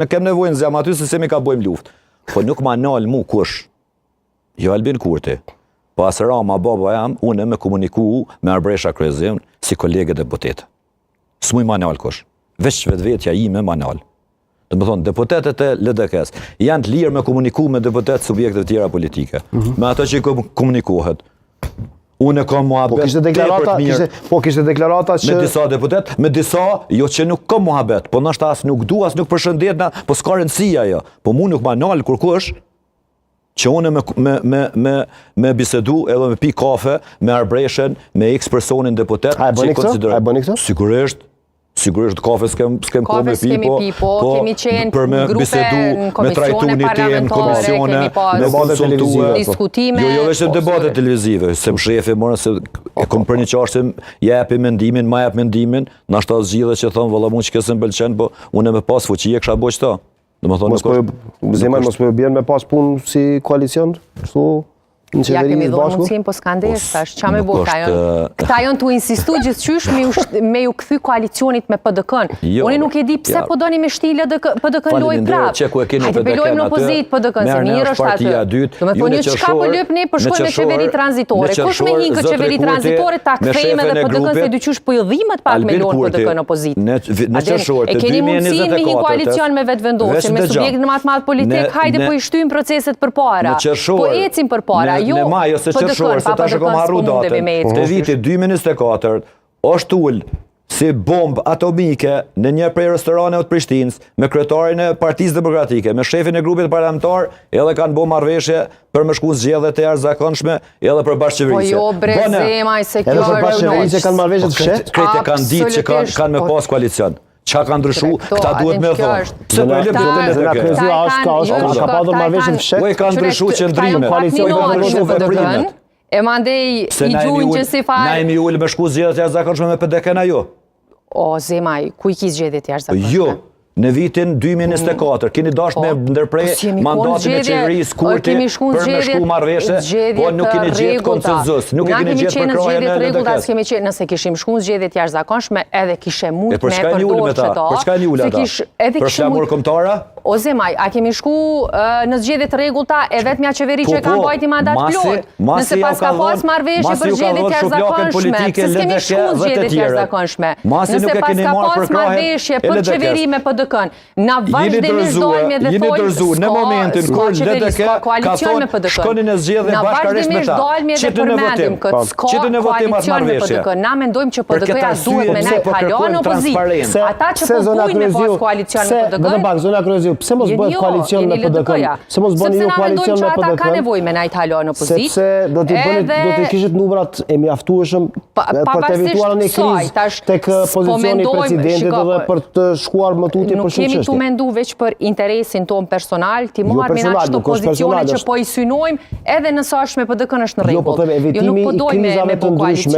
Me kem nevojnë zem aty se mi ka bojmë luft. Po nuk ma nalë mu kush. Jo Albin Kurti. Pas Rama baba jam, unë me komuniku me Arbresha Kryezim si kolege deputet. S'muj ma nalë kush. Veç vetvetja ime ma nalë. Dhe më thonë, deputetet e LDK-s janë të lirë me komuniku me deputet subjekte tjera politike. Me ato që i komunikohet. Unë e kam muhabet kishte deklarata që... Me disa deputet, me disa, jo që nuk kam muhabet, po nështë as nuk du, as nuk përshëndetna, po s'ka rëndësia jo. Po mu nuk ma nalë kur kush, që unë me bisedu edhe me pi kafe, me Arbreshen, me x personin deputet. A e bëni këto? Sigurisht kafe s'kem po me pi, po kemi qenë për me bisedu, me trajtuni tem, komisione, me konsultue. Diskutime. Jo veç në debate televizive, se më shefi morën se e kom për një qashtim, jepi mendimin, ma jep mendimin, nashta zgjidhe që thonë, valla mu që kësë më bëlqen, po unë me pas fuqie kësha bo qëta. Zeman, mos po bjen me pas punë si koalicion? Ja kemi dhonë mundësim, po s'ka ndesh, tash, qa me bo, këta jonë të insistu gjithqysh me ju këthy koalicionit me PDK-n. Unë nuk e di pse po doni me shti PDK-n loj prap. Hajde pelojmë në opozit PDK-n, se mirë është atë. Do me po një qka po lëpni, po shkojnë me qeveri tranzitore. Kush me hinë këtë qeveri tranzitore, ta këthejme dhe PDK-n se dyqysh po jëdhimet pak me lonë PDK-n opozit. E keni mundësin me hinë koalicion me vetë vendosin, me subjektin matë politik, hajde po i shtyjmë proceset për para. Po ecim për para. Në maj, ose qërshorë, se ta shë kom harru datën, të viti 2024, është ullë si bombë atomike në një prej restorane të Prishtinës, me kryetarin e Partisë Demokratike, me shefin e grupit parlamentar, edhe kanë bo marrëveshje për me shku zgjedhjet e jashtëzakonshme, edhe për bashkëqeverisje. Po jo, brezemaj, se kjo edhe për bashkëqeverisje kanë marrëveshje të fshet? Krejtë kanë ditë që kanë me pas koalicion. Qa ka ndryshu, këta duhet me thonë. Se për lëpë të LDK. Ka padur marrëveshje të fshet? Ue ka ndryshu që ndrime. Ka ndryshu veprimet. E mandej i gjujnë që si farë... Na imi ullë me shku zgjedhjet jashtëzakonshme me PDK-n ajo. O, zemaj, ku i ki zgjedhjet jashtëzakonshme? Jo, në vitin 2024, keni dasht me ndërprej mandatin e qeverisë Kurti për me shku marrëveshje, po nuk keni gjetë konsenzus, nuk keni gjetë përkrajën e LDK-s. Nëse kishim shku në zgjedhjet jashtëzakonshme, edhe kishe mund me përdorë qëto. Për çka një ullë ata? Për flamur kombëtare? O zemaj, a kemi shku në zgjedhjet rregullta e vetmja qeveri që e kanë bajti mandat plot? Nëse pas ka pas marrëveshje për zgjedhjet jashtëzakonshme, se s'kemi shku në zgjedhjet jashtëzakonshme. Nëse pas ka pas marrëveshje për qeveri me PDK-n, na vazhdimisht dojmë dhe thojmë në momentin kur LDK ka thonë shkoni në zgjedhje bashkërisht me ta. Qitë në votim, qitë në votim atë marrëveshje. Na mendojmë që PDK-ja duhet me nejtë halon opozit. Ata që po bujnë me pas koalicion me PDK, pse mos bëhet koalicion me PDK-n? Pse mos bëni ju koalicion me PDK-n? Sepse na mendojmë që ata ka nevojë me nejtë halon opozit. Sepse do t'i kishit numrat e mjaftueshëm për të evituar një krizë tek pozicioni i presidentit dhe për të shkuar më tutje për shumë çështje. Kemi tu mendu veç për interesin ton personal, ti marrë me na qëto pozicione që po i synojmë, edhe nësa është me PDK-n është në rregull. Jo, nuk po dojmë me po koalicion.